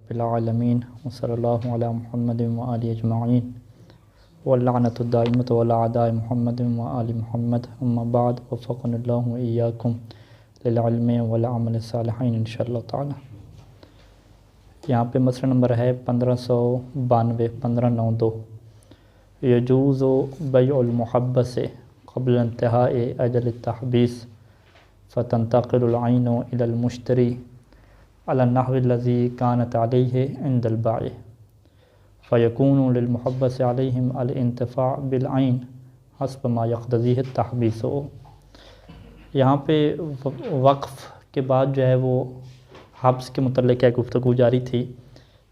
رب العالمین وصلی اللہ علی محمد وآلہ اجمعین واللعنۃ الدائمۃ علی اعداء محمد وآل محمد اما بعد وفقنا اللہ وإیاکم للعلم والعمل الصالحین انشاءاللہ تعالی۔ یہاں پہ مسئلہ نمبر ہے 1592 1592 یجوز بیع المحبس قبل انتہاء اجل التحبیس فتنتقل العین الی المشتری علی النحو الذی کانت علیہ عند البائع فیکون للمحبس علیہم الانتفاع بالعین حسب ما یقتضیہ التحبیس۔ یہاں پہ وقف کے بعد جو ہے وہ حبس کے متعلق ایک گفتگو جاری تھی،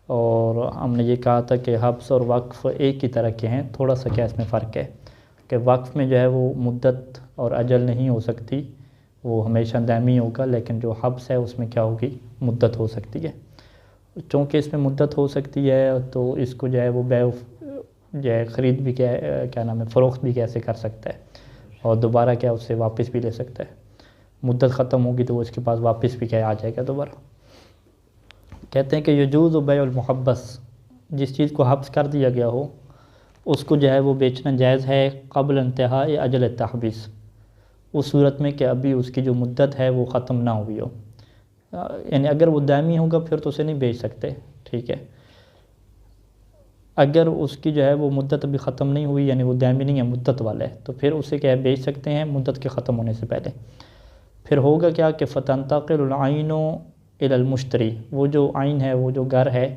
اور ہم نے یہ کہا تھا کہ حبس اور وقف ایک ہی طرح کے ہیں، تھوڑا سا کیا اس میں فرق ہے کہ وقف میں جو ہے وہ مدت اور اجل نہیں ہو سکتی، وہ ہمیشہ دائمی ہوگا، لیکن جو حبس ہے اس میں کیا ہوگی، مدت ہو سکتی ہے۔ چونکہ اس میں مدت ہو سکتی ہے تو اس کو جو ہے وہ بیع جو ہے خرید بھی کیا نام ہے فروخت بھی کیسے کر سکتا ہے، اور دوبارہ کیا اس سے واپس بھی لے سکتا ہے۔ مدت ختم ہوگی تو وہ اس کے پاس واپس بھی کیا آ جائے گا دوبارہ۔ کہتے ہیں کہ یجوز بیع المحبس، جس چیز کو حبس کر دیا گیا ہو اس کو جو ہے وہ بیچنا جائز ہے قبل انتہاء اجل التحبیس، اس صورت میں کہ ابھی اس کی جو مدت ہے وہ ختم نہ ہوئی ہو، یعنی اگر وہ دائمی ہوگا پھر تو اسے نہیں بیچ سکتے، ٹھیک ہے۔ اگر اس کی جو ہے وہ مدت ابھی ختم نہیں ہوئی، یعنی وہ دائمی نہیں ہے، مدت والا ہے، تو پھر اسے کیا ہے بیچ سکتے ہیں مدت کے ختم ہونے سے پہلے۔ پھر ہوگا کیا کہ فتنتقل العین الی المشتری، وہ جو عین ہے، وہ جو گھر ہے،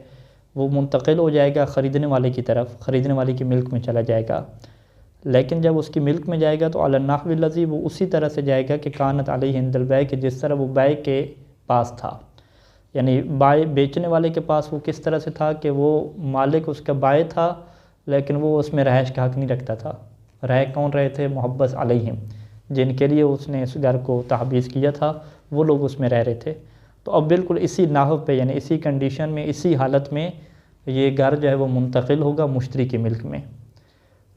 وہ منتقل ہو جائے گا خریدنے والے کی طرف، خریدنے والے کی ملک میں چلا جائے گا، لیکن جب اس کی ملک میں جائے گا تو علی النحو الذی، وہ اسی طرح سے جائے گا کہ کانت علیہ عند البیع، کہ جس طرح وہ بیع کے پاس تھا، یعنی بیچنے والے کے پاس وہ کس طرح سے تھا کہ وہ مالک اس کا بائع تھا، لیکن وہ اس میں رہائش کا حق نہیں رکھتا تھا۔ رہ کون رہے تھے؟ محبس علیہم، جن کے لیے اس نے اس گھر کو تحبیس کیا تھا، وہ لوگ اس میں رہ رہے تھے۔ تو اب بالکل اسی نحو پہ، یعنی اسی کنڈیشن میں، اسی حالت میں یہ گھر جو ہے وہ منتقل ہوگا مشتری کی ملک میں۔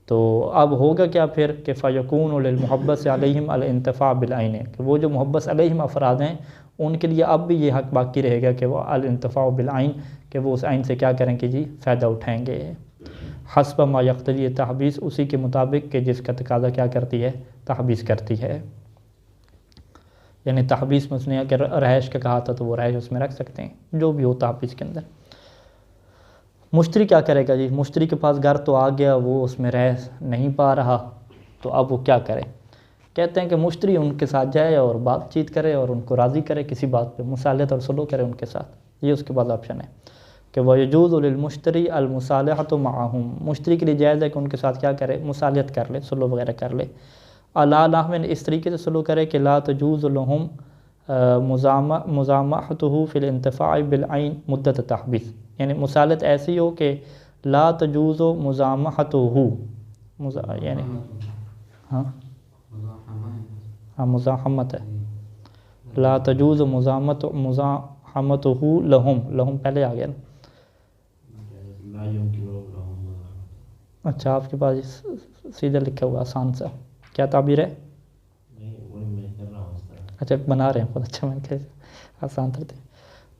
تو اب ہوگا کیا پھر کہ فیکون للمحبس علیہم الانتفاع بالعین، کہ وہ جو محبس علیہم افراد ہیں ان کے لیے اب بھی یہ حق باقی رہے گا کہ وہ الانتفاع بالعین، کہ وہ اس عین سے کیا کریں کہ جی فائدہ اٹھائیں گے، حسب ما یقتضی تحبیس، اسی کے مطابق کہ جس کا تقاضا کیا کرتی ہے، تحبیس کرتی ہے۔ یعنی تحبیس میں اس نے اگر رہائش کا کہا تھا تو وہ رہائش اس میں رکھ سکتے ہیں، جو بھی ہو تحبیس کے اندر۔ مشتری کیا کرے گا جی؟ مشتری کے پاس گھر تو آ گیا، وہ اس میں رہ نہیں پا رہا، تو اب وہ کیا کرے؟ کہتے ہیں کہ مشتری ان کے ساتھ جائے اور بات چیت کرے اور ان کو راضی کرے کسی بات پہ، مصالحت اور صلح کرے ان کے ساتھ، یہ اس کے بعد آپشن ہے کہ وَيَجُوزُ لِلْمُشْتَرِي الْمُصَالَحَةُ مَعَهُمْ، مشتری کے لیے جائز ہے کہ ان کے ساتھ کیا کرے، مصالحت کر لے، صلح وغیرہ کر لے۔ عَلَىٰ نَحْوٍ، اس طریقے سے صلح کرے کہ لَا تَجُوزُ لَهُمْ مُزَامَحَتُهُ فِي الْانْتِفَاعِ بِالْعَيْنِ مُدَّةَ تَحْبِيس، یعنی مصالحت ایسی ہو کہ لا تجوز مزامحتہ، یعنی ہاں مزاحمت ہے، لا تجوز مزاحمتہ لہم پہلے آ گیا نا۔ اچھا آپ کے پاس سیدھا لکھا ہوا آسان سا، کیا تعبیر ہے؟ اچھا بنا رہے ہیں خود، اچھا میں نے کہا آسان ترتے۔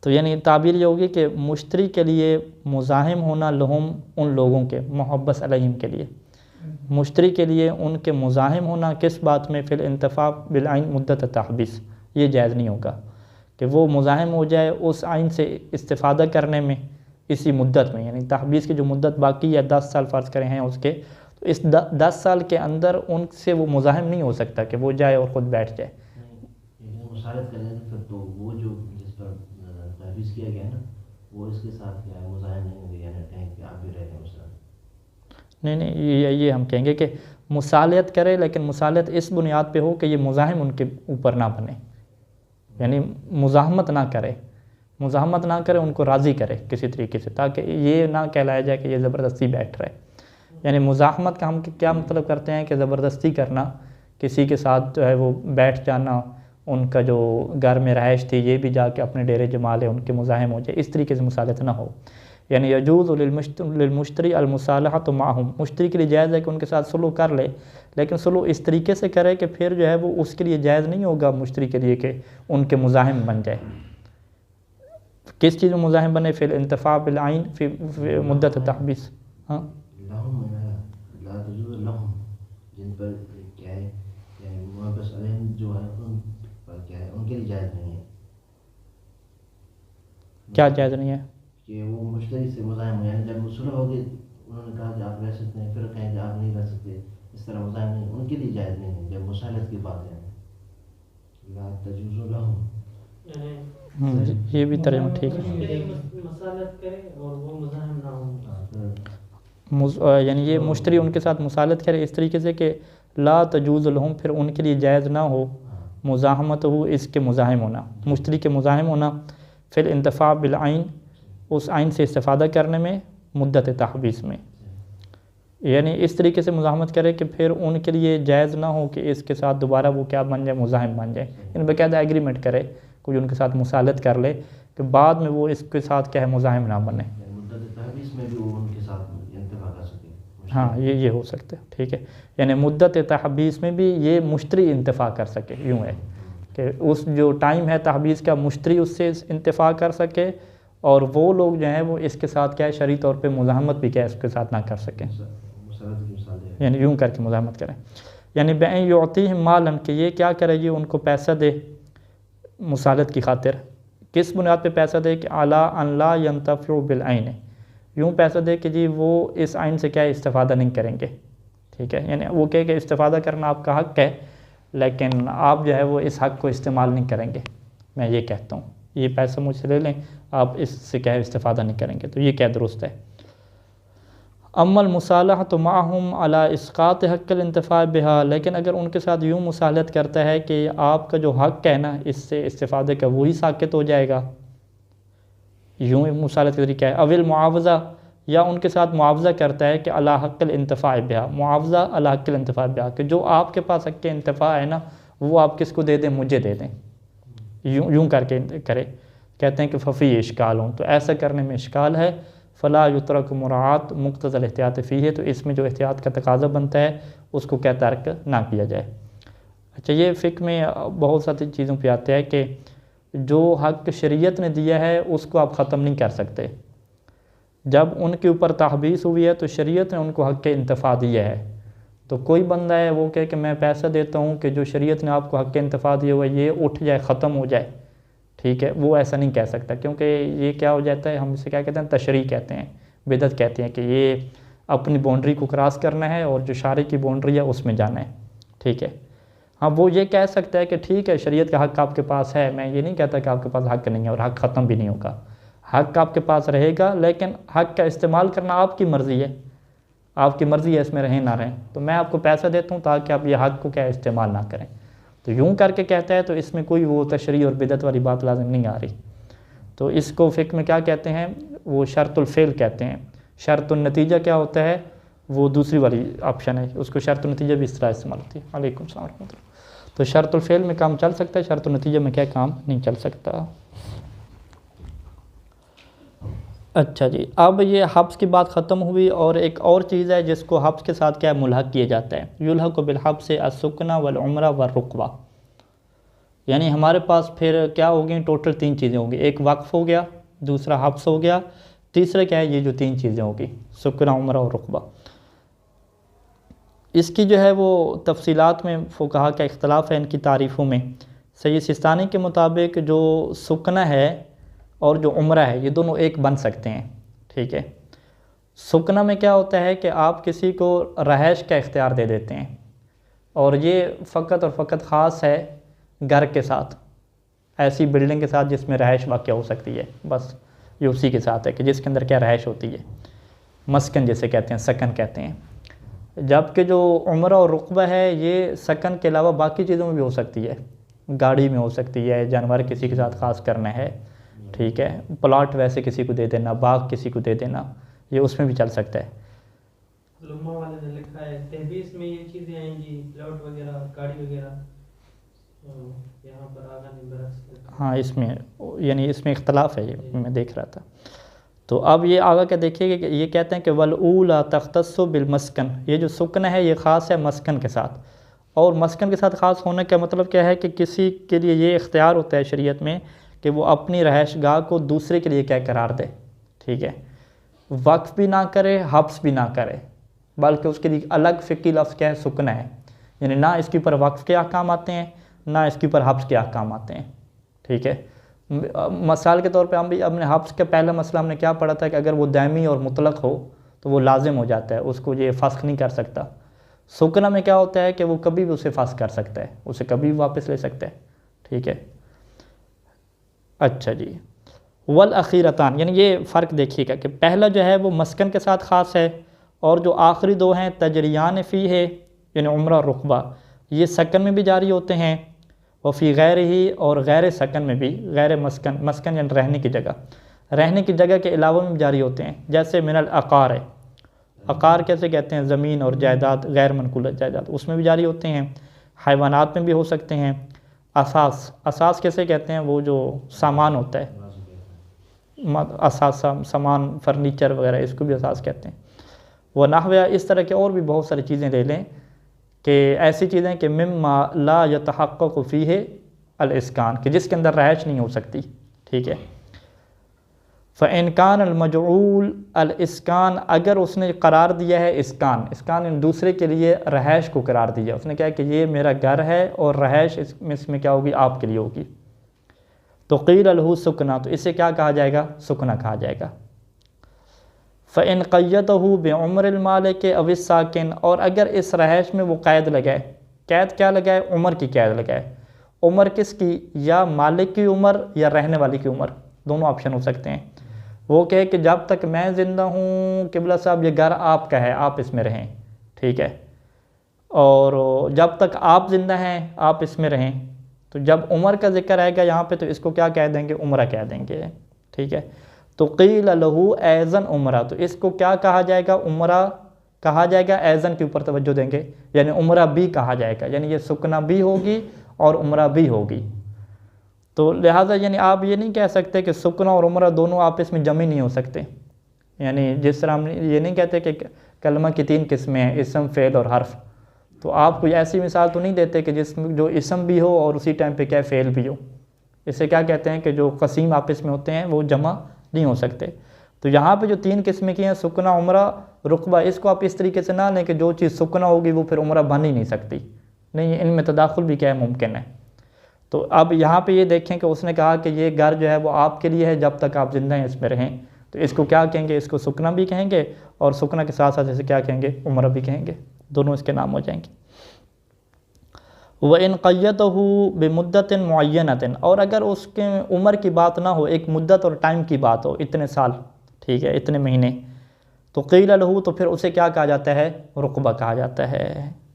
تو یعنی تعبیر یہ ہوگی کہ مشتری کے لیے مزاحم ہونا لہم، ان لوگوں کے، محبس علیہم کے لیے، مشتری کے لیے ان کے مزاحم ہونا کس بات میں، فی الانتفاع بالعین مدت تحبیس، یہ جائز نہیں ہوگا کہ وہ مزاحم ہو جائے اس عین سے استفادہ کرنے میں اسی مدت میں، یعنی تحبیس کی جو مدت باقی ہے 10 سال فرض کریں ہیں اس کے، تو اس 10 سال کے اندر ان سے وہ مزاحم نہیں ہو سکتا کہ وہ جائے اور خود بیٹھ جائے۔ مشارت کرنے سے پھر تو وہ جو جس پر تحبیس کیا گیا نا وہ اس کے ساتھ کیا ہے مزاحم نہیں ہوگی، یعنی ٹینک پہ آپ بھی رہ گئے مثلا۔ نہیں یہ ہم کہیں گے کہ مصالحت کرے، لیکن مصالحت اس بنیاد پہ ہو کہ یہ مزاحم ان کے اوپر نہ بنے، یعنی مزاحمت نہ کرے، مزاحمت نہ کرے، ان کو راضی کرے کسی طریقے سے، تاکہ یہ نہ کہلایا جائے کہ یہ زبردستی بیٹھ رہے۔ یعنی مزاحمت کا ہم کیا مطلب کرتے ہیں کہ زبردستی کرنا، کسی کے ساتھ جو ہے وہ بیٹھ جانا، ان کا جو گھر میں رہائش تھی یہ بھی جا کے اپنے ڈیرے جما لے، ان کے مزاحم ہو جائے، اس طریقے سے مصالحت نہ ہو۔ یعنی یجوز للمشتری المصالحۃ معہم، مشتری کے لیے جائز ہے کہ ان کے ساتھ صلح کر لے، لیکن صلح اس طریقے سے کرے کہ پھر جو ہے وہ اس کے لیے جائز نہیں ہوگا مشتری کے لیے کہ ان کے مزاحم بن جائے۔ کس چیز میں مزاحم بنے؟ فی الانتفاع بالعین فی مدت تحبیس. ہاں لہم لا تجوز لہم، جن پر کیا ہے محبس علیہم جو ہے ان پر کیا ہے ان کے لیے جائز نہیں ہے. کیا جائز نہیں ہے؟ کہ وہ مشتری سے مزاحم ہو، یعنی جب صلح ہوگی انہوں نے کہا کہ آپ رہ سکتے ہیں، پھر کہیں کہ آپ نہیں رہ سکتے، اس طرح مزاحم نہیں، ان کے لیے جائز نہیں ہے. جب مصالحت کی بات ہے لا تجوز لہم، یہ بھی ترجمہ ٹھیک ہے. مصالحت کرے اور وہ مزاحم نہ ہوں. یعنی یہ مشتری ان کے ساتھ مصالحت کرے اس طریقے سے کہ لا تجوز لہم، پھر ان کے لیے جائز نہ ہو مزاحمت ہو، اس کے مزاحم ہونا، مشتری کے مزاحم ہونا، پھر انتفاع بالعین، اس عین سے استفادہ کرنے میں مدت تحبیس میں. یعنی اس طریقے سے مزاحمت کرے کہ پھر ان کے لیے جائز نہ ہو کہ اس کے ساتھ دوبارہ وہ کیا بن جائے، مزاحم بن جائے. یعنی باقاعدہ ایگریمنٹ کرے، کوئی ان کے ساتھ مصالحت کر لے کہ بعد میں وہ اس کے ساتھ کیا ہے مزاحم نہ بنے. مدت تحبیس میں بھی وہ ان کے ساتھ انتفاع کر سکے. ہاں یہ ہو سکتا ہے. ٹھیک ہے، یعنی مدت تحبیس میں بھی یہ مشتری انتفاع کر سکے. یوں ہے کہ اس جو ٹائم ہے تحبیس کا، مشتری اس سے انتفاع کر سکے، اور وہ لوگ جو ہیں وہ اس کے ساتھ کیا ہے شرعی طور پہ مزاحمت بھی کیا ہے اس کے ساتھ نہ کر سکیں. یعنی یوں کر کے مزاحمت کریں. یعنی بِأَن يُعْطِيهِمْ مَالًا، کہ یہ کیا کرے گی، ان کو پیسہ دے مصالحت کی خاطر. کس بنیاد پہ پیسہ دے؟ کہ عَلَىٰ أَن لَا يَنْتَفِعُوا بِالْعَيْنِ، یوں پیسہ دے کہ جی وہ اس عین سے کیا استفادہ نہیں کریں گے. ٹھیک ہے، یعنی وہ کہے کہ استفادہ کرنا آپ کا حق ہے، لیکن آپ جو ہے وہ اس حق کو استعمال نہیں کریں گے. میں یہ کہتا ہوں یہ پیسہ مجھ سے لے لیں، آپ اس سے کیا ہے استفادہ نہیں کریں گے. تو یہ کیا درست ہے. اما المصالحۃ معہم علی اسقاط حق الانتفاع بہا، لیکن اگر ان کے ساتھ یوں مصالحت کرتا ہے کہ آپ کا جو حق ہے نا اس سے استفادے کا وہی ساقط ہو جائے گا، یوں مصالحت کا طریقہ ہے. اول معاوضہ، یا ان کے ساتھ معاوضہ کرتا ہے کہ علی حق الانتفاع بہا، معاوضہ علی حق الانتفاع بہا، کہ جو آپ کے پاس حق انتفاع ہے نا وہ آپ کس کو دے دیں؟ مجھے دے دیں. یوں کر کے کرے. کہتے ہیں کہ ففی اشکال ہوں، تو ایسا کرنے میں اشکال ہے. فلا یترک مراعات مقتضی الاحتیاط فیہ، تو اس میں جو احتیاط کا تقاضا بنتا ہے اس کو کیا ترک نہ کیا جائے. اچھا، یہ فقہ میں بہت ساری چیزوں پہ آتا ہے کہ جو حق شریعت نے دیا ہے اس کو آپ ختم نہیں کر سکتے. جب ان کے اوپر تحبیس ہوئی ہے تو شریعت نے ان کو حق انتفاع دیا ہے. تو کوئی بندہ ہے وہ کہے کہ میں پیسہ دیتا ہوں کہ جو شریعت نے آپ کو حق انتفاع دیا ہوا ہے یہ اٹھ جائے، ختم ہو جائے. ٹھیک ہے، وہ ایسا نہیں کہہ سکتا، کیونکہ یہ کیا ہو جاتا ہے، ہم اسے کیا کہتے ہیں، تشریع کہتے ہیں، بدعت کہتے ہیں کہ یہ اپنی باؤنڈری کو کراس کرنا ہے اور جو شارع کی باؤنڈری ہے اس میں جانا ہے. ٹھیک ہے، ہاں وہ یہ کہہ سکتا ہے کہ ٹھیک ہے شریعت کا حق آپ کے پاس ہے، میں یہ نہیں کہتا کہ آپ کے پاس حق نہیں ہے اور حق ختم بھی نہیں ہوگا. حق آپ کے پاس رہے گا، لیکن حق کا استعمال کرنا آپ کی مرضی ہے، آپ کی مرضی ہے اس میں رہیں نہ رہیں. تو میں آپ کو پیسہ دیتا ہوں تاکہ آپ یہ حق کو کیا استعمال نہ کریں. تو یوں کر کے کہتا ہے تو اس میں کوئی وہ تشریع اور بدعت والی بات لازم نہیں آ رہی. تو اس کو فقہ میں کیا کہتے ہیں، وہ شرط الفعل کہتے ہیں. شرط النتیجہ کیا ہوتا ہے، وہ دوسری والی آپشن ہے، اس کو شرط النتیجہ بھی اس طرح استعمال ہوتی ہے. علیکم السلام ورحمۃ اللہ. تو شرط الفعل میں کام چل سکتا ہے، شرط النتیجہ میں کیا کام نہیں چل سکتا. اچھا جی، اب یہ حبس کی بات ختم ہوئی، اور ایک اور چیز ہے جس کو حبس کے ساتھ کیا ملحق کیا جاتا ہے. یلحق بالحبس السکنہ والعمرہ والرقبہ. یعنی ہمارے پاس پھر کیا ہو گئی، ٹوٹل 3 چیزیں ہوں گی. ایک وقف ہو گیا، دوسرا حبس ہو گیا، تیسرا کیا ہے، یہ جو 3 چیزیں ہوں گی، سکنہ، عمرہ اور رقبہ. اس کی جو ہے وہ تفصیلات میں فقہا کا اختلاف ہے ان کی تعریفوں میں. سید سستانی کے مطابق جو سکنہ ہے اور جو عمرہ ہے یہ دونوں ایک بن سکتے ہیں. ٹھیک ہے، سکنہ میں کیا ہوتا ہے کہ آپ کسی کو رہائش کا اختیار دے دیتے ہیں، اور یہ فقط اور فقط خاص ہے گھر کے ساتھ، ایسی بلڈنگ کے ساتھ جس میں رہائش واقع ہو سکتی ہے. بس یہ اسی کے ساتھ ہے کہ جس کے اندر کیا رہائش ہوتی ہے، مسکن جسے کہتے ہیں، سکن کہتے ہیں. جبکہ جو عمرہ اور رقبہ ہے یہ سکن کے علاوہ باقی چیزوں میں بھی ہو سکتی ہے، گاڑی میں ہو سکتی ہے، جانور کسی کے ساتھ خاص کرنا ہے. ٹھیک ہے، پلاٹ ویسے کسی کو دے دینا، باغ کسی کو دے دینا، یہ اس میں بھی چل سکتا ہے. علماء والے نے لکھا ہے تحبیس میں یہ چیزیں آئیں گی، پلاٹ وغیرہ، گاڑی وغیرہ، یہاں پر آگا نہیں برعکس. ہاں اس میں یعنی اس میں اختلاف ہے، یہ میں دیکھ رہا تھا. تو اب یہ آگا کیا دیکھیے گا کہ یہ کہتے ہیں کہ والاولی تختص بالمسکن، یہ جو سکن ہے یہ خاص ہے مسکن کے ساتھ. اور مسکن کے ساتھ خاص ہونے کا مطلب کیا ہے کہ کسی کے لیے یہ اختیار ہوتا ہے شریعت میں کہ وہ اپنی رہائش گاہ کو دوسرے کے لیے کیا قرار دے، ٹھیک ہے، وقف بھی نہ کرے، حبس بھی نہ کرے، بلکہ اس کے لیے الگ فقہی لفظ کیا ہے، سکنا ہے، یعنی نہ اس کے اوپر وقف کے احکام آتے ہیں نہ اس کے اوپر حبس کے احکام آتے ہیں، ٹھیک ہے۔ مثال کے طور پہ ہم بھی اپنے حبس کا پہلا مسئلہ ہم نے کیا پڑھا تھا کہ اگر وہ دائمی اور مطلق ہو تو وہ لازم ہو جاتا ہے، اس کو یہ فسخ نہیں کر سکتا۔ سکنا میں کیا ہوتا ہے کہ وہ کبھی بھی اسے فسخ کر سکتا ہے، اسے کبھی بھی واپس لے سکتا ہے، ٹھیک ہے۔ اچھا جی، والاخیرتان، یعنی یہ فرق دیکھیے گا کہ پہلا جو ہے وہ مسکن کے ساتھ خاص ہے، اور جو آخری دو ہیں تجریان فی ہے، یعنی عمرہ اور رقبہ، یہ سکن میں بھی جاری ہوتے ہیں، وفی غیر ہی، اور غیر سکن میں بھی، غیر مسکن، مسکن یعنی رہنے کی جگہ، رہنے کی جگہ کے علاوہ میں بھی جاری ہوتے ہیں، جیسے من العقار ہے، عقار کیسے کہتے ہیں، زمین اور جائیداد، غیر منقولہ جائیداد، اس میں بھی جاری ہوتے ہیں، حیوانات میں بھی ہو سکتے ہیں۔ اساس، اساس کیسے کہتے ہیں، وہ جو سامان ہوتا ہے، اساس سامان، فرنیچر وغیرہ، اس کو بھی اساس کہتے ہیں۔ وہ نحوہ، اس طرح کے اور بھی بہت ساری چیزیں لے لیں کہ ایسی چیزیں کہ مما لا یتحقق فیہ الاسکان، کہ جس کے اندر رہائش نہیں ہو سکتی، ٹھیک ہے۔ فإن كان المجعول الاسکان، اگر اس نے قرار دیا ہے اسکان، اسکان یعنی دوسرے کے لیے رہائش کو قرار دیا، اس نے کہا کہ یہ میرا گھر ہے اور رہائش اس میں کیا ہوگی، آپ کے لیے ہوگی، تو قیل لہ سکنا، تو اسے کیا کہا جائے گا، سکنا کہا جائے گا۔ فإن قیدہ بعمر المالک او الساکن، اور اگر اس رہائش میں وہ قید لگائے، قید کیا لگائے، عمر کی قید لگائے، عمر کس کی، یا مالک کی عمر یا رہنے والی کی عمر، دونوں آپشن ہو سکتے ہیں۔ وہ کہے کہ جب تک میں زندہ ہوں قبلہ صاحب یہ گھر آپ کا ہے، آپ اس میں رہیں، ٹھیک ہے، اور جب تک آپ زندہ ہیں آپ اس میں رہیں، تو جب عمر کا ذکر آئے گا یہاں پہ تو اس کو کیا کہہ دیں گے، عمرہ کہہ دیں گے، ٹھیک ہے۔ تو قیل لہ ایزن عمرہ، تو اس کو کیا کہا جائے گا، عمرہ کہا جائے گا، ایزن کے اوپر توجہ دیں گے، یعنی عمرہ بھی کہا جائے گا، یعنی یہ سکنا بھی ہوگی اور عمرہ بھی ہوگی۔ تو لہٰذا یعنی آپ یہ نہیں کہہ سکتے کہ سکنا اور عمرہ دونوں آپس میں جمع نہیں ہو سکتے، یعنی جس طرح ہم یہ نہیں کہتے کہ کلمہ کی 3 قسمیں ہیں، اسم، فعل اور حرف، تو آپ کوئی ایسی مثال تو نہیں دیتے کہ جس میں جو اسم بھی ہو اور اسی ٹائم پہ کیا فعل بھی ہو، اسے کیا کہتے ہیں کہ جو قسیم آپس میں ہوتے ہیں وہ جمع نہیں ہو سکتے۔ تو یہاں پہ جو 3 قسمیں کی ہیں، سکنا، عمرہ، رقبہ، اس کو آپ اس طریقے سے نہ لیں کہ جو چیز سکنا ہوگی وہ پھر عمرہ بن ہی نہیں سکتی، نہیں، ان میں تداخل بھی کیا ہے، ممکن ہے۔ تو اب یہاں پہ یہ دیکھیں کہ اس نے کہا کہ یہ گھر جو ہے وہ آپ کے لیے ہے جب تک آپ زندہ ہیں اس میں رہیں، تو اس کو کیا کہیں گے، اس کو سکنا بھی کہیں گے، اور سکنا کے ساتھ ساتھ اسے کیا کہیں گے، عمرہ بھی کہیں گے، دونوں اس کے نام ہو جائیں گے۔ وَإِنْ قَيَّدَهُ بِمُدَّةٍ مُعَيَّنَةٍ، اور اگر اس کے عمر کی بات نہ ہو، ایک مدت اور ٹائم کی بات ہو، اتنے سال، ٹھیک ہے، اتنے مہینے، تو قیل لہ، تو پھر اسے کیا کہا جاتا ہے، رقبہ کہا جاتا ہے،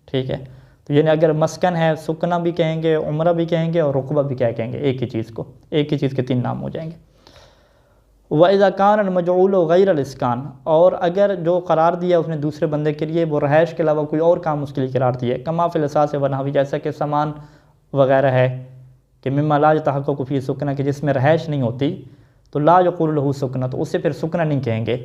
ٹھیک ہے۔ تو یعنی اگر مسکن ہے، سکنا بھی کہیں گے، عمرہ بھی کہیں گے، اور رقبہ بھی کیا کہیں گے، ایک ہی چیز کو، ایک ہی چیز کے 3 نام ہو جائیں گے۔ وَإِذَا كَانَ الْمَجْعُولُ غَيْرَ الْإِسْكَانِ، اور اگر جو قرار دیا اس نے دوسرے بندے کے لیے وہ رہائش کے علاوہ کوئی اور کام اس کے لیے قرار دیا ہے، کما فی الاساس ونحوی، جیسا کہ سامان وغیرہ ہے، کہ مما لا یتحقق فیہ سکنا، کہ جس میں رہائش نہیں ہوتی، تو لا یقول لہ سکنا، تو اسے پھر سکنا نہیں کہیں گے،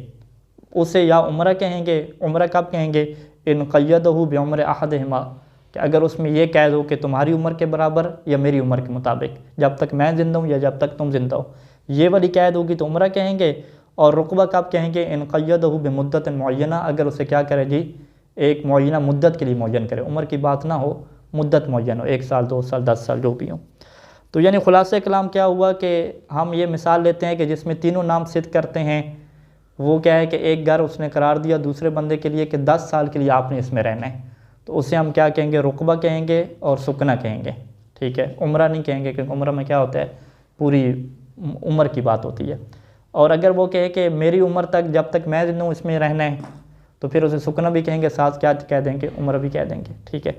اسے یا عمرہ کہیں گے۔ عمرہ کب کہیں گے، ان قیدہ بعمر احدہما، کہ اگر اس میں یہ قید ہو کہ تمہاری عمر کے برابر یا میری عمر کے مطابق، جب تک میں زندہ ہوں یا جب تک تم زندہ ہو، یہ والی قید ہوگی تو عمرہ کہیں گے۔ اور رقبہ کب کہیں گے، ان قیدہ بمدت معینہ، اگر اسے کیا کرے جی، ایک معینہ مدت کے لیے معین کرے، عمر کی بات نہ ہو، مدت معین ہو، 1 سال، 2 سال، 10 سال، جو بھی ہو۔ تو یعنی خلاصہ کلام کیا ہوا کہ ہم یہ مثال لیتے ہیں کہ جس میں تینوں نام صدق کرتے ہیں، وہ کیا ہے کہ ایک گھر اس نے قرار دیا دوسرے بندے کے لیے کہ 10 سال کے لیے آپ نے اس میں رہنا ہے، تو اسے ہم کیا کہیں گے، رقبہ کہیں گے اور سکنا کہیں گے، ٹھیک ہے، عمرہ نہیں کہیں گے، کیونکہ عمرہ میں کیا ہوتا ہے، پوری عمر کی بات ہوتی ہے۔ اور اگر وہ کہے کہ میری عمر تک جب تک میں زندہ ہوں اس میں رہنا ہے، تو پھر اسے سکنا بھی کہیں گے، ساتھ کیا کہہ دیں گے، عمرہ بھی کہہ دیں گے، ٹھیک ہے۔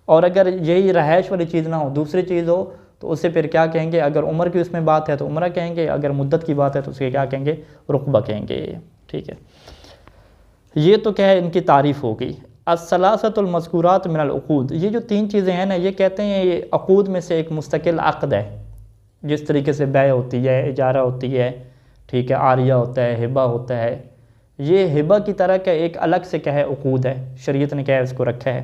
اور اگر یہی رہائش والی چیز نہ ہو، دوسری چیز ہو، تو اسے پھر کیا کہیں گے، اگر عمر کی اس میں بات ہے تو عمرہ کہیں گے، اگر مدت کی بات ہے تو اسے کیا کہیں گے، رقبہ کہیں گے، ٹھیک ہے۔ یہ تو کیا ہے، ان کی تعریف ہو گئی۔ الثلاثۃ المذکورات من العقود، یہ جو 3 چیزیں ہیں نا، یہ کہتے ہیں یہ عقود میں سے ایک مستقل عقد ہے، جس طریقے سے بیع ہوتی ہے، اجارہ ہوتی ہے، ٹھیک ہے، عاریہ ہوتا ہے، ہبہ ہوتا ہے، یہ ہبہ کی طرح کا ایک الگ سے کیا ہے، عقود ہے، شریعت نے کیا ہے اس کو رکھا ہے۔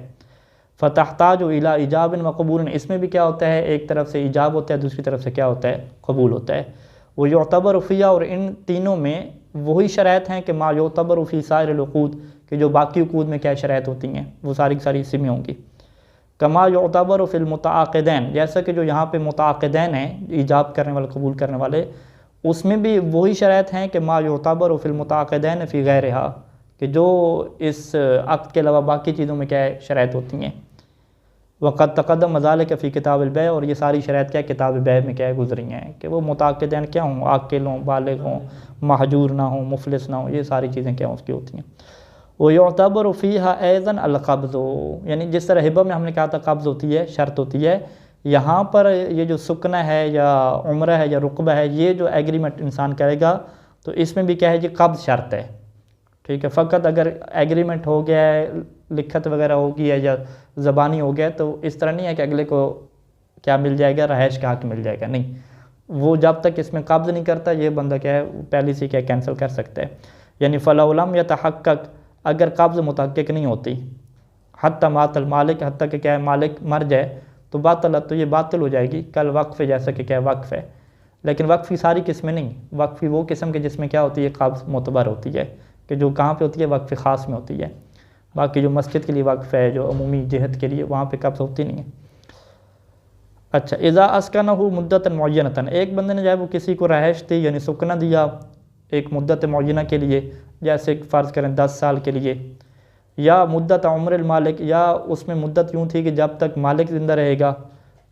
فتحتاج الی ایجاب و قبول، اس میں بھی کیا ہوتا ہے، ایک طرف سے ایجاب ہوتا ہے، دوسری طرف سے کیا ہوتا ہے، قبول ہوتا ہے. وہ یعتبر فیہ، اور ان تینوں میں وہی شرائط ہیں کہ ما یعتبر فی سائر العقود، کہ جو باقی عقود میں کیا شرائط ہوتی ہیں وہ ساری کی ساری اسی میں ہوں گی. کما یعتبر فی المتعاقدین، جیسا کہ جو یہاں پہ متعاقدین ہیں، ایجاب کرنے والے قبول کرنے والے، اس میں بھی وہی شرائط ہیں کہ ما یعتبر فی المتعاقدین فی غیرہا، کہ جو اس عقد کے علاوہ باقی چیزوں میں کیا شرائط ہوتی ہیں. وقد تقدم ذالک فی کتاب البیع، اور یہ ساری شرائط کیا کتاب بیع میں کیا گزری ہیں کہ وہ متعاقدین کیا ہوں، عاقل ہوں، بالغ ہوں، مہجور نہ ہوں، مفلس نہ ہوں، یہ ساری چیزیں کیا اس کی ہوتی ہیں. وَيُعْتَبَرُ فِيهَا أَيْضًا الْقَبْضُ، یعنی جس طرح ہبہ میں ہم نے کہا تھا قبض ہوتی ہے، شرط ہوتی ہے، یہاں پر یہ جو سکنہ ہے یا عمرہ ہے یا رقبہ ہے، یہ جو ایگریمنٹ انسان کرے گا تو اس میں بھی کیا ہے جی قبض شرط ہے. ٹھیک ہے، فقط اگر ایگریمنٹ ہو گیا ہے، لکھت وغیرہ ہوگی ہے یا زبانی ہو گیا تو اس طرح نہیں ہے کہ اگلے کو کیا مل جائے گا، رہائش کا حق مل جائے گا، نہیں. وہ جب تک اس میں قبض نہیں کرتا یہ بندہ کیا ہے پہلی سے کیا کینسل کر سکتا ہے. یعنی فَلَوْ لَمْ يَتَحَقَّقْ، اگر قبض متحقق نہیں ہوتی، حتیٰ مات المالک، حتیٰ کہ کیا ہے مالک مر جائے تو باطلت، تو یہ باطل ہو جائے گی. کل وقف جیسا کہ کیا وقف ہے، لیکن وقف کی ساری قسمیں نہیں، وقف کی وہ قسم کے جس میں کیا ہوتی ہے قبض معتبر ہوتی ہے، کہ جو کہاں پہ ہوتی ہے وقف خاص میں ہوتی ہے. باقی جو مسجد کے لیے وقف ہے، جو عمومی جہت کے لیے، وہاں پہ قبض ہوتی نہیں ہے. اچھا، اذا اسکنہ مدت معینۃ، ایک بندے نے جب وہ کسی کو رہائش دی یعنی سکنہ دیا ایک مدت معینہ کے لیے، جیسے فرض کریں 10 سال کے لیے، یا مدت عمر المالک، یا اس میں مدت یوں تھی کہ جب تک مالک زندہ رہے گا،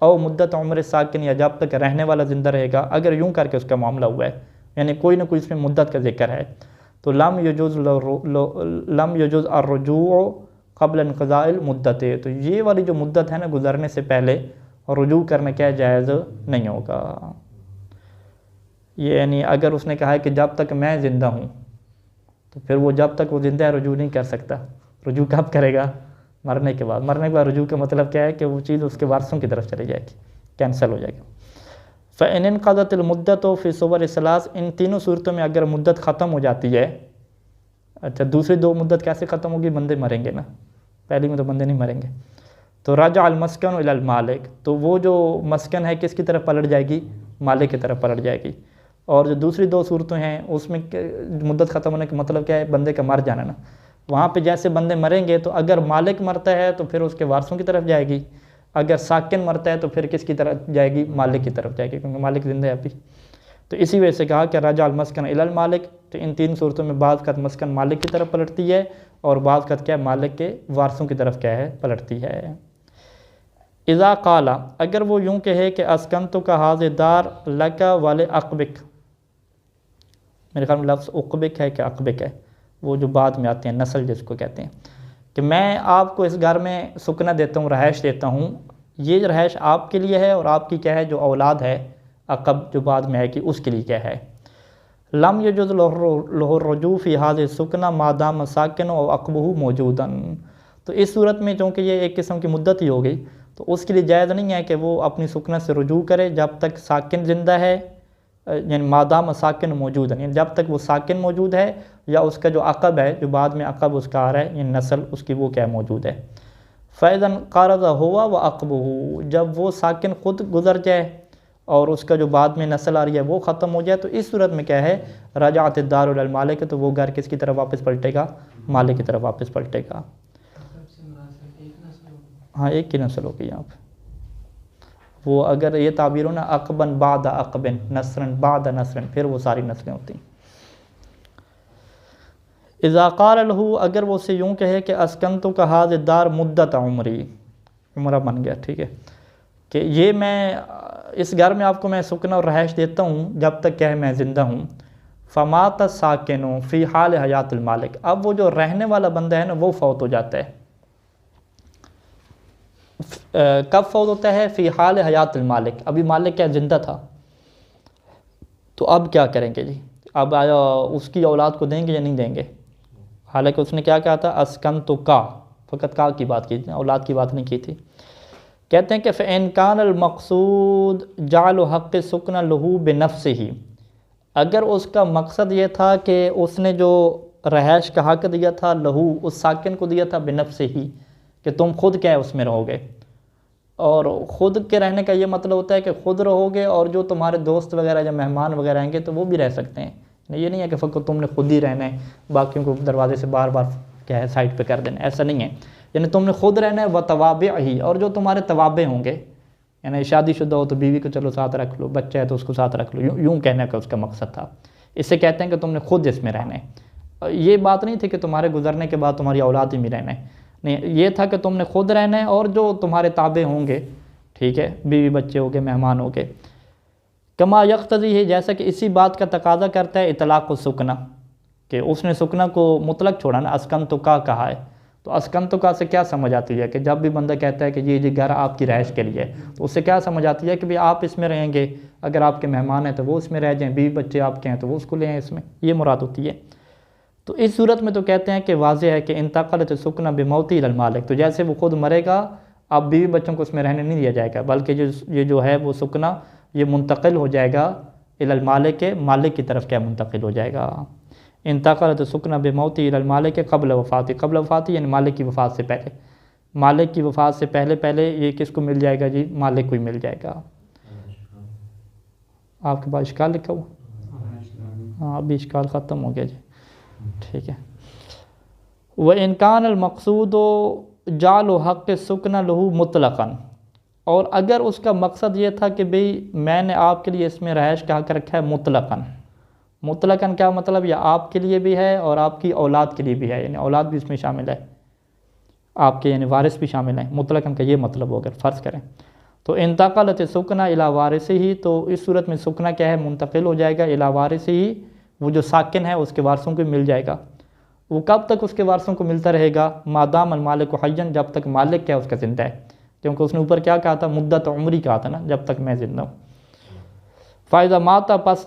او مدت عمر ساکن، یا جب تک رہنے والا زندہ رہے گا. اگر یوں کر کے اس کا معاملہ ہوا ہے، یعنی کوئی نہ کوئی اس میں مدت کا ذکر ہے، تو لم یجوز الرجوع قبل انقضاء المدت، تو یہ والی جو مدت ہے نا گزرنے سے پہلے رجوع کرنا کیا جائز نہیں ہوگا. یہ یعنی اگر اس نے کہا ہے کہ جب تک میں زندہ ہوں، تو پھر وہ جب تک وہ زندہ ہے رجوع نہیں کر سکتا. رجوع کب کرے گا؟ مرنے کے بعد. مرنے کے بعد رجوع کا مطلب کیا ہے کہ وہ چیز اس کے وارثوں کی طرف چلی جائے گی، کینسل ہو جائے گی. فَإِنْ انْقَضَتِ الْمُدَّةُ فِي صُوَرِ ثَلَاثٍ، ان تینوں صورتوں میں اگر مدت ختم ہو جاتی ہے. اچھا، دوسری دو مدت کیسے ختم ہوگی؟ بندے مریں گے نا، پہلی میں تو بندے نہیں مریں گے. تو رجع المسکن الی المالک، تو وہ جو مسکن ہے کس کی طرف پلٹ جائے گی؟ مالک کی طرف پلٹ جائے گی. اور جو دوسری دو صورتیں ہیں اس میں مدت ختم ہونے کا مطلب کیا ہے؟ بندے کا مر جانا نا. وہاں پہ جیسے بندے مریں گے تو اگر مالک مرتا ہے تو پھر اس کے وارثوں کی طرف جائے گی، اگر ساکن مرتا ہے تو پھر کس کی طرف جائے گی؟ مالک کی طرف جائے گی، کیونکہ مالک زندہ ہے ابھی. تو اسی وجہ سے کہا کہ رجع المسکن الی المالک. تو ان تین صورتوں میں بعض کا مسکن مالک کی طرف پلٹتی ہے اور بعض کا کیا مالک کے وارثوں کی طرف کیا ہے پلٹتی ہے. اذا قال، اگر وہ یوں کہے کہ اسکنتک ھذا دار لک ولعقبک، میرے خیال میں لفظ عقبک ہے کہ عقبک ہے، وہ جو بعد میں آتے ہیں نسل جس کو کہتے ہیں، کہ میں آپ کو اس گھر میں سکنہ دیتا ہوں، رہائش دیتا ہوں، یہ رہائش آپ کے لیے ہے اور آپ کی کیا ہے جو اولاد ہے عقب جو بعد میں آئے گی اس کے لیے کیا ہے. لم یجوز لہ الرجوع فی ھذا السکنہ ما دام ساکن و عقبہ موجودا، تو اس صورت میں چونکہ یہ ایک قسم کی مدت ہی ہو گئی تو اس کے لیے جائز نہیں ہے کہ وہ اپنی سکنہ سے رجوع کرے جب تک ساکن زندہ ہے، یعنی مادام ساکن موجود ہے، یعنی جب تک وہ ساکن موجود ہے یا اس کا جو عقب ہے جو بعد میں عقب اس کا آ رہا ہے یعنی نسل اس کی وہ کیا موجود ہے. فَإِذَا انْقَرَضَ هُوَ وَعَقْبُهُ، جب وہ ساکن خود گزر جائے اور اس کا جو بعد میں نسل آ رہی ہے وہ ختم ہو جائے تو اس صورت میں کیا ہے رجعت الدار الی المالک، تو وہ گھر کس کی طرف واپس پلٹے گا؟ مالک کی طرف واپس پلٹے گا. ہاں ایک کی نسل ہوگی یہاں پہ. وہ اگر یہ تعبیر ہو نا عقباً بعد عقبن، نسرن بعد نسرن، پھر وہ ساری نسلیں ہوتی ہیں. اذا قال له، اگر وہ اسے یوں کہے کہ اسکنتک ھذا الدار مدت عمری، عمرہ بن گیا، ٹھیک ہے، کہ یہ میں اس گھر میں آپ کو میں سکنہ اور رہائش دیتا ہوں جب تک کیا ہے میں زندہ ہوں. فمات الساکن فی حال حیات المالک، اب وہ جو رہنے والا بندہ ہے نا وہ فوت ہو جاتا ہے. کب فوت ہوتا ہے؟ فی حال حیات المالک، ابھی مالک کیا زندہ تھا. تو اب کیا کریں گے جی؟ اب آیا اس کی اولاد کو دیں گے یا نہیں دیں گے؟ حالانکہ اس نے کیا کہا تھا؟ اسکنتک، فقط کا کی بات کی تھی، اولاد کی بات نہیں کی تھی. کہتے ہیں کہ فَإِنْ كَانَ الْمَقْصُودُ جَعْلُ حَقِّ السُّكْنَ لَهُ بِنَفْسِهِ، اگر اس کا مقصد یہ تھا کہ اس نے جو رہائش کا حق دیا تھا لہو، اس ساکن کو دیا تھا بنفسہ ہی، کہ تم خود کیا ہے اس میں رہو گے. اور خود کے رہنے کا یہ مطلب ہوتا ہے کہ خود رہو گے اور جو تمہارے دوست وغیرہ یا مہمان وغیرہ آئیں گے تو وہ بھی رہ سکتے ہیں. یہ نہیں ہے کہ فقط تم نے خود ہی رہنا ہے، باقیوں کو دروازے سے بار بار کیا ہے سائڈ پہ کر دینا، ایسا نہیں ہے. یعنی تم نے خود رہنا ہے وتوابع ہی، اور جو تمہارے توابع ہوں گے، یعنی شادی شدہ ہو تو بیوی کو چلو ساتھ رکھ لو، بچہ ہے تو اس کو ساتھ رکھ لو، یوں کہنے کا اس کا مقصد تھا. اس سے کہتے ہیں کہ تم نے خود اس میں رہنا ہے. یہ بات نہیں تھی کہ تمہارے گزرنے کے بعد تمہاری اولاد ہی میں رہنا ہے، نہیں، یہ تھا کہ تم نے خود رہنا ہے اور جو تمہارے تابع ہوں گے، ٹھیک ہے، بیوی بچے ہو گے، مہمان ہو گے. کما یقتضی ہے، جیسا کہ اسی بات کا تقاضا کرتا ہے اطلاق السکنہ، کہ اس نے سکنہ کو مطلق چھوڑا نا، اسکنتو کا کہا ہے. تو اسکنتو کا سے کیا سمجھ آتی ہے کہ جب بھی بندہ کہتا ہے کہ یہ گھر آپ کی رہائش کے لیے ہے، تو اس سے کیا سمجھ آتی ہے کہ بھی آپ اس میں رہیں گے، اگر آپ کے مہمان ہیں تو وہ اس میں رہ جائیں، بیوی بچے آپ کے ہیں تو وہ اس کو لے آئیں اس میں، یہ مراد ہوتی ہے. تو اس صورت میں تو کہتے ہیں کہ واضح ہے کہ انتقلت السکنہ بموتی الی المالک، تو جیسے وہ خود مرے گا اب بیوی بچوں کو اس میں رہنے نہیں دیا جائے گا، بلکہ یہ جو ہے وہ سکنہ یہ منتقل ہو جائے گا الی المالک، کے مالک کی طرف کیا منتقل ہو جائے گا. انتقلت السکنہ بموتی الی المالک قبل وفاتی، قبل وفاتی یعنی مالک کی وفات سے پہلے، مالک کی وفات سے پہلے یہ کس کو مل جائے گا جی؟ مالک کو ہی مل جائے گا. آپ کے پاس اشکال لکھا ہوا؟ ہاں ابھی اشکال ختم ہو گیا جی، ٹھیک ہے. وَإِنْ كَانَ الْمَقْصُودُ جَعْلُ حَقِّ السُّكْنَ لَهُ مُطْلَقًا، اور اگر اس کا مقصد یہ تھا کہ بھئی میں نے آپ کے لیے اس میں رہائش کا حق رکھا ہے مطلقاً. مطلقاً کیا مطلب؟ یہ آپ کے لیے بھی ہے اور آپ کی اولاد کے لیے بھی ہے، یعنی اولاد بھی اس میں شامل ہے، آپ کے یعنی وارث بھی شامل ہیں. مطلقاً کا یہ مطلب ہو، اگر فرض کریں تو انتقلت السکنہ الی وارثہ ہی، تو اس صورت میں سکنہ کیا ہے؟ منتقل ہو جائے گا الی وارثہ ہی، وہ جو ساکن ہے اس کے وارثوں کو مل جائے گا. وہ کب تک اس کے وارثوں کو ملتا رہے گا؟ مادام المالک حیًّا، جب تک مالک کیا اس کا زندہ ہے، کیونکہ اس نے اوپر کیا کہا تھا؟ مدت عمری کہا تھا نا، جب تک میں زندہ ہوں. فائدہ ماتا، پس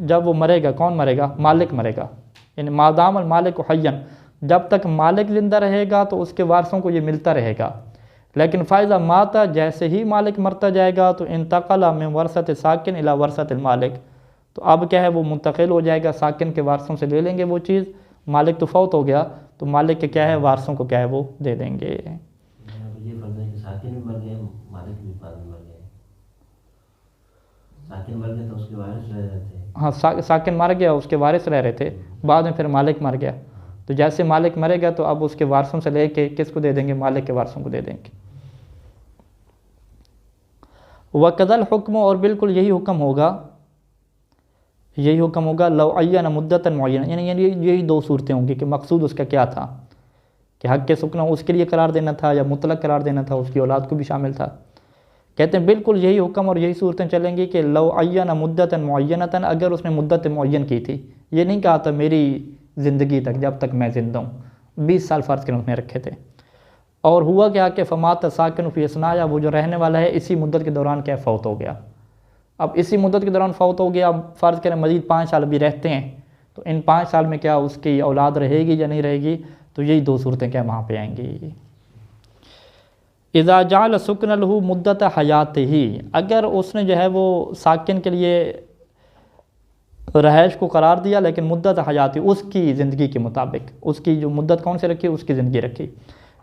جب وہ مرے گا، کون مرے گا؟ مالک مرے گا. یعنی مادام المالک حیًّا، جب تک مالک زندہ رہے گا تو اس کے وارثوں کو یہ ملتا رہے گا. لیکن فائدہ ماتا، جیسے ہی مالک مرتا جائے گا تو انتقل من ورثۃ ساکن الی ورثۃ المالک، تو اب کیا ہے وہ منتقل ہو جائے گا، ساکن کے وارثوں سے لے لیں گے وہ چیز. مالک تو فوت ہو گیا تو مالک کے کیا ہے وارثوں کو کیا ہے وہ دے دیں گے. یہ فرض ہے کہ ساکن بھی مر گئے، مالک بھی بعد میں مر گئے. ساکن مر گئے تو اس کے وارث رہ رہے تھے. ہاں ساکن مر گیا، اس کے وارث رہ رہے تھے، بعد میں پھر مالک مر گیا، تو جیسے مالک مرے گا تو اب اس کے وارثوں سے لے کے کس کو دے دیں گے؟ مالک کے وارثوں کو دے دیں گے. وَقَضَى الْحُكْمُ، اور بالکل یہی حکم ہوگا لو عین مدتا معینہ، یعنی یہی دو صورتیں ہوں گی کہ مقصود اس کا کیا تھا، کہ حق کے سکنہ اس کے لیے قرار دینا تھا یا مطلق قرار دینا تھا، اس کی اولاد کو بھی شامل تھا. کہتے ہیں بالکل یہی حکم اور یہی صورتیں چلیں گی کہ لو عین مدتا معینۃ، اگر اس نے مدت معین کی تھی، یہ نہیں کہا تھا میری زندگی تک، جب تک میں زندہ ہوں، 20 سال فرض کریں اس نے رکھے تھے. اور ہوا کیا کہ فمات ساکن فی اثناء، وہ جو رہنے والا ہے اسی مدت کے دوران کیا فوت ہو گیا. اب اسی مدت کے دوران فوت ہو گیا، اب فرض کریں مزید 5 سال بھی رہتے ہیں، تو ان 5 سال میں کیا اس کی اولاد رہے گی یا نہیں رہے گی؟ تو یہی دو صورتیں کیا وہاں پہ آئیں گی. اذا جعل سکن له مدت حیاتہ، اگر اس نے جو ہے وہ ساکن کے لیے رہائش کو قرار دیا لیکن مدت حیاتی اس کی زندگی کے مطابق، اس کی جو مدت کون سے رکھی؟ اس کی زندگی رکھی.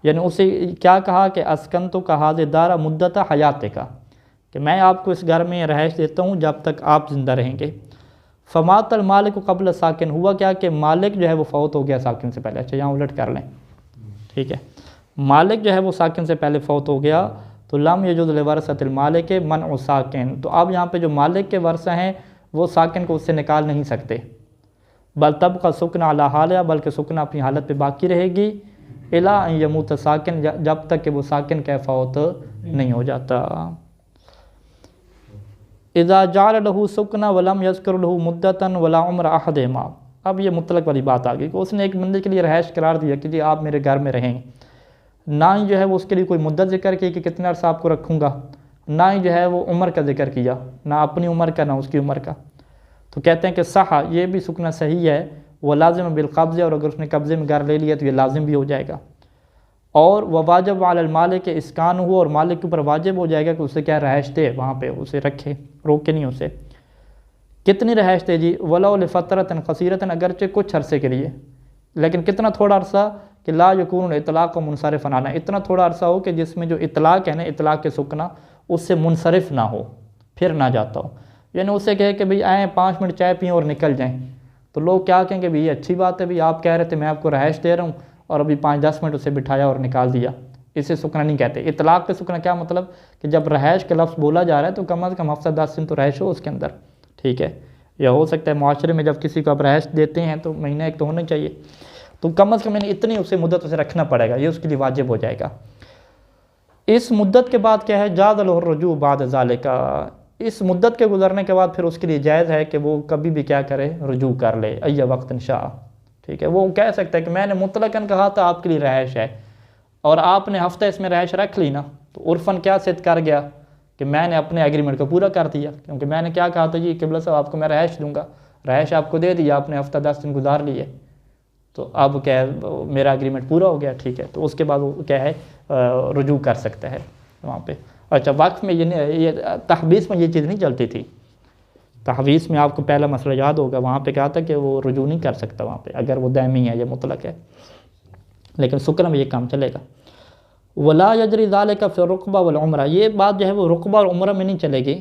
یعنی اسے کیا کہا کہ اسکنتو کا حاضر دارہ مدت حیات کا، کہ میں آپ کو اس گھر میں رہائش دیتا ہوں جب تک آپ زندہ رہیں گے. فمات المالک قبل ساکن، ہوا کیا کہ مالک جو ہے وہ فوت ہو گیا ساکن سے پہلے. اچھا یہاں الٹ کر لیں، ٹھیک ہے، مالک جو ہے وہ ساکن سے پہلے فوت ہو گیا تو لم یجوز لورثۃ المالک منع ساکن، تو اب یہاں پہ جو مالک کے ورثہ ہیں وہ ساکن کو اس سے نکال نہیں سکتے. بل تبقى سکن علی حالہ، بلکہ سکن اپنی حالت پہ باقی رہے گی، الی ان یموت ساکن، جب تک کہ وہ ساکن کا فوت نہیں ہو جاتا. اذا جعل له سکن ولم یذکر له مدتا ولا عمر احدہما، اب یہ مطلق والی بات آ گئی کہ اس نے ایک بندے کے لیے رہائش قرار دیا کہ جی آپ میرے گھر میں رہیں، نہ ہی جو ہے وہ اس کے لیے کوئی مدت ذکر کی کہ کتنے عرصہ آپ کو رکھوں گا، نہ ہی جو ہے وہ عمر کا ذکر کیا، نہ اپنی عمر کا نہ اس کی عمر کا. تو کہتے ہیں کہ صح، یہ بھی سکنہ صحیح ہے، وہ لازم بالقبض، اور اگر اس نے قبضے میں گھر لے لیا تو یہ لازم بھی ہو جائے گا. اور وہ واجب علی المالک اسکان ہو، اور مالک کے اوپر واجب ہو جائے گا کہ اسے کیا رہائش دے، وہاں پہ اسے رکھے، روکے نہیں اسے. کتنی رہائش دے جی؟ ولو لفترۃ قصیرۃ، اگرچہ کچھ عرصے کے لیے، لیکن کتنا تھوڑا عرصہ کہ لا یکون اطلاق و منصرف آنا، اتنا تھوڑا عرصہ ہو کہ جس میں جو اطلاق ہے نا، اطلاق کے سکنا اس سے منصرف نہ ہو، پھر نہ جاتا ہو. یعنی اسے کہے کہ بھئی آئیں 5 منٹ چائے پئیں اور نکل جائیں، تو لوگ کیا کہیں کہ بھئی یہ اچھی بات ہے، بھئی آپ کہہ رہے تھے میں آپ کو رہائش دے رہا ہوں اور ابھی 5-10 منٹ اسے بٹھایا اور نکال دیا. اسے سکنا نہیں کہتے. اطلاق کے سکنا کیا مطلب کہ جب رہائش کا لفظ بولا جا رہا ہے تو کم از کم ہفتہ 10 دن تو رہائش ہو اس کے اندر، ٹھیک ہے. یا ہو سکتا ہے معاشرے میں جب کسی کو آپ رہائش دیتے ہیں تو مہینہ ایک تو ہونا چاہیے، تو کم از کم اتنی اسے مدت اسے رکھنا پڑے گا، یہ اس کے لیے واجب ہو جائے گا. اس مدت کے بعد کیا ہے، جاز له الرجوع بعد ذالک، اس مدت کے گزرنے کے بعد پھر اس کے لیے جائز ہے کہ وہ کبھی بھی کیا کرے، رجوع کر لے، ای وقت شاء، ٹھیک ہے. وہ کہہ سکتا ہے کہ میں نے مطلقاً کہا تھا آپ کے لیے رہائش ہے اور آپ نے ہفتہ اس میں رہائش رکھ لی نا، تو عرفاً کیا صد کر گیا کہ میں نے اپنے ایگریمنٹ کو پورا کر دیا، کیونکہ میں نے کیا کہا تھا جی قبلہ صاحب آپ کو میں رہائش دوں گا، رہائش آپ کو دے دیا، آپ نے ہفتہ 10 دن گزار لیے، تو اب کیا ہے میرا ایگریمنٹ پورا ہو گیا، ٹھیک ہے. تو اس کے بعد وہ کیا ہے رجوع کر سکتا ہے وہاں پہ. اچھا وقف میں یہ تحویث میں یہ چیز نہیں چلتی تھی. تحویث میں آپ کو پہلا مسئلہ یاد ہوگا، وہاں پہ کہا تھا کہ وہ رجوع نہیں کر سکتا وہاں پہ اگر وہ دائمی ہے یا مطلق ہے، لیکن سکنا میں یہ کام چلے گا. ولا یجری ذالک فی الرقبہ والعمرہ، یہ بات جو ہے وہ رقبہ اور عمرہ میں نہیں چلے گی.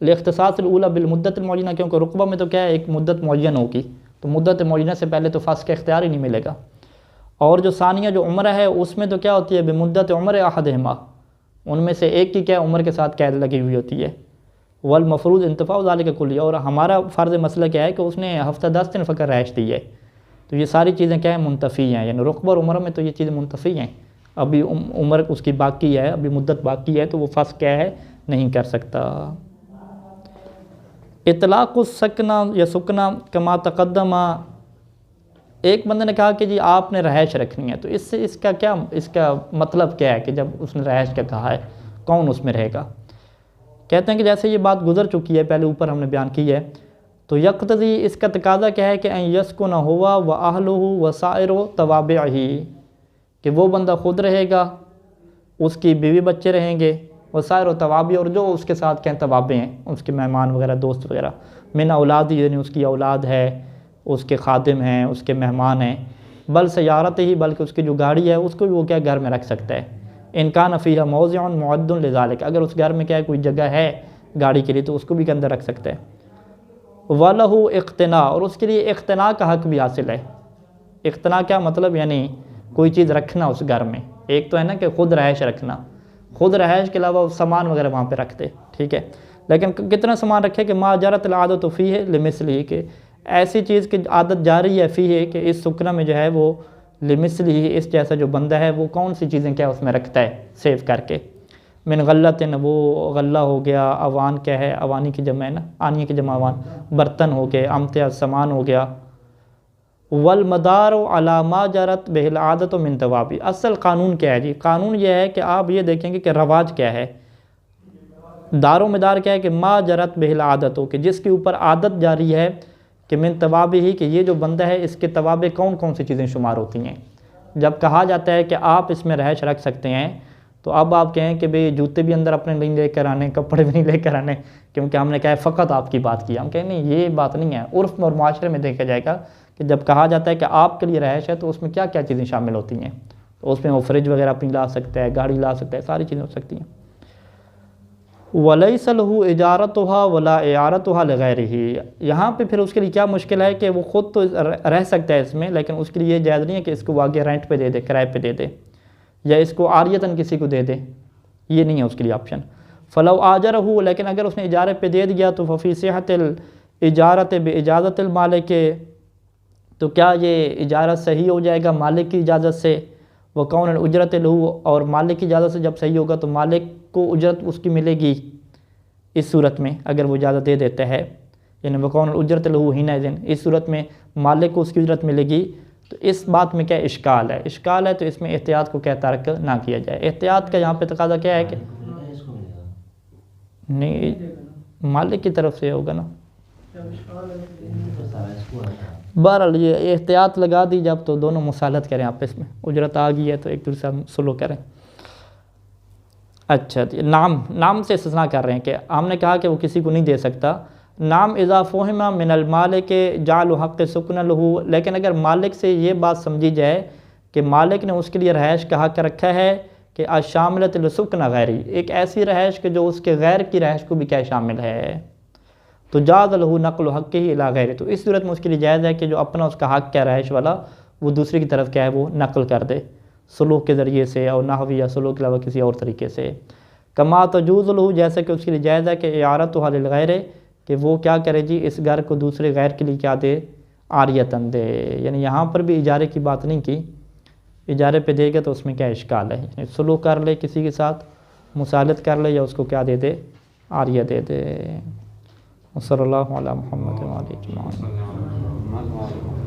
لاختصاص الاولی بالمدت المعینہ، کیونکہ رقبہ میں تو کیا ہے ایک مدت معین ہوگی، تو مدت معینہ سے پہلے تو فسخ کا اختیار ہی نہیں ملے گا. اور جو ثانیہ جو عمرہ ہے اس میں تو کیا ہوتی ہے بمدت عمر احدہما، ان میں سے ایک کی کیا عمر کے ساتھ قید لگی ہوئی ہوتی ہے. والمفروض انتفاع ذالک کلیہ، اور ہمارا فرض مسئلہ کیا ہے کہ اس نے ہفتہ 10 دن فقط رہائش دی ہے، تو یہ ساری چیزیں کیا ہیں منتفی ہیں. یعنی رقبہ اور عمرہ میں تو یہ چیزیں منتفی ہیں، ابھی عمر اس کی باقی ہے، ابھی مدت باقی ہے، تو وہ فسخ کیا ہے نہیں کر سکتا. اطلاق السکنہ یا سکنا کما تقدم، ایک بندے نے کہا کہ جی آپ نے رہائش رکھنی ہے، تو اس سے اس کا مطلب کیا ہے کہ جب اس نے رہائش کا کہا ہے کون اس میں رہے گا. کہتے ہیں کہ جیسے یہ بات گزر چکی ہے پہلے اوپر ہم نے بیان کی ہے، تو یقتضی اس کا تقاضا کیا ہے کہ ان یسکن ہوا و اہلہ و سائر توابعہ، کہ وہ بندہ خود رہے گا، اس کی بیوی بچے رہیں گے، وہ سائر و توابع، اور جو اس کے ساتھ کہیں توابع ہیں، اس کے مہمان وغیرہ دوست وغیرہ، من اولاد، یعنی اس کی اولاد ہے، اس کے خادم ہیں، اس کے مہمان ہیں، بل سیارت ہی، بلکہ اس کی جو گاڑی ہے اس کو بھی وہ کیا گھر میں رکھ سکتا ہے. ان کان فیہا موضع معد لذالک، اگر اس گھر میں کیا کوئی جگہ ہے گاڑی کے لیے تو اس کو بھی کے اندر رکھ سکتا ہے. وَلَهُ اقتناء، اور اس کے لیے اقتناء کا حق بھی حاصل ہے. اقتناء کیا مطلب، یعنی کوئی چیز رکھنا اس گھر میں. ایک تو ہے نا کہ خود رہائش رکھنا، خود رہائش کے علاوہ سامان وغیرہ وہاں پہ رکھتے، ٹھیک ہے. لیکن کتنا سامان رکھے کہ ما جرت العادت فیہ لمثلہ، کہ ایسی چیز کی عادت جاری ہے فیہ، کہ اس سکنا میں جو ہے وہ لمثلہ، اس جیسا جو بندہ ہے وہ کون سی چیزیں کیا اس میں رکھتا ہے سیو کر کے. من غلۃ، وہ غلہ ہو گیا، اوان کیا ہے، اوانی کی جمع ہے نا، آنیہ کی جمع اوان، برتن ہو گئے، امتیاز سامان ہو گیا. والمدار علی ما جرت بہ العادت من توابع، اصل قانون کیا ہے جی، قانون یہ ہے کہ آپ یہ دیکھیں گے کہ رواج کیا ہے، دار و مدار کیا ہے کہ ما جرت بہ العادت، کہ جس کے اوپر عادت جاری ہے کہ من توابع ہی، کہ یہ جو بندہ ہے اس کے توابع کون کون سی چیزیں شمار ہوتی ہیں. جب کہا جاتا ہے کہ آپ اس میں رہائش رکھ سکتے ہیں، تو اب آپ کہیں کہ بھئی جوتے بھی اندر اپنے نہیں لے کر آنے، کپڑے بھی نہیں لے کر آنے، کیونکہ ہم نے کہا ہے فقط آپ کی بات کی. ہم کہیں نہیں، یہ بات نہیں ہے. عرف اور معاشرے میں دیکھا جائے گا کہ جب کہا جاتا ہے کہ آپ کے لیے رہائش ہے تو اس میں کیا کیا چیزیں شامل ہوتی ہیں. تو اس میں وہ فریج وغیرہ اپنی لا سکتا ہے، گاڑی لا سکتا ہے، ساری چیزیں ہو سکتی ہیں. وَلَيْسَ لَهُ إِجَارَتُهَا وَلَا إِعَارَتُهَا لِغَيْرِهِ، یہاں پہ پھر اس کے لیے کیا مشکل ہے کہ وہ خود تو رہ سکتا ہے اس میں، لیکن اس کے لیے یہ جائز نہیں ہے کہ اس کو آگے رینٹ پہ دے دے، کرائے پہ دے دے، یا اس کو عاریتاً کسی کو دے دے، یہ نہیں ہے اس کے لیے آپشن. فَلَوْ آجَرَهُ، لیکن اگر اس نے اجارے پہ دے دیا تو ففی صحت الإجارت بإجازت المالک، تو کیا یہ اجارت صحیح ہو جائے گا مالک کی اجازت سے. وَقَوْنَ الْأُجْرَةِ لَهُ، اور مالک کی اجازت سے جب صحیح ہوگا تو مالک کو اجرت اس کی ملے گی اس صورت میں اگر وہ اجازت دے دیتا ہے. یعنی وَقَوْنَ الْأُجْرَةِ لَهُ حِينَئِذٍ، اس صورت میں مالک کو اس کی اجرت ملے گی. تو اس بات میں کیا اشکال ہے، اشکال ہے تو اس میں احتیاط کو کیا ترک نہ کیا جائے. احتیاط کا یہاں پہ تقاضا کیا ہے کہ نہیں مالک کی طرف سے ہوگا نا. بہرحال یہ احتیاط لگا دی جب تو دونوں مصالحت کریں آپس میں، اجرت آ گئی ہے تو ایک دوسرے سے سلو کریں. اچھا نام سے استثناء کر رہے ہیں کہ ہم نے کہا کہ وہ کسی کو نہیں دے سکتا. نام اذا فہم من المالک جعل حق سکن لہ، لیکن اگر مالک سے یہ بات سمجھی جائے کہ مالک نے اس کے لیے رہائش کا حق رکھا ہے کہ الشاملۃ لسکن غیری، ایک ایسی رہائش کہ جو اس کے غیر کی رہائش کو بھی کیا شامل ہے، تو جاز لہ نقل حق ہی الی غیرہ، تو اس صورت میں اس کے لیے جائز ہے کہ جو اپنا اس کا حق کیا رہائش والا وہ دوسری کی طرف کیا ہے وہ نقل کر دے، سلوک کے ذریعے سے اور نحوی یا سلوک کے علاوہ کسی اور طریقے سے۔ کما تجوز لہ، جیسا کہ اس کے لیے جائز ہے کہ اعارتھا للغیر، کہ وہ کیا کرے جی اس گھر کو دوسرے غیر کے لیے کیا دے، عاریتاً دے، یعنی یہاں پر بھی اجارے کی بات نہیں کی، اجارے پہ دے گا تو اس میں کیا اشکال ہے، یعنی سلوک کر لے کسی کے ساتھ، مسالت کر لے یا اس کو کیا دے دے، عاریہ دے دے۔ صلی اللہ علی محمد و آلہ اجمعین۔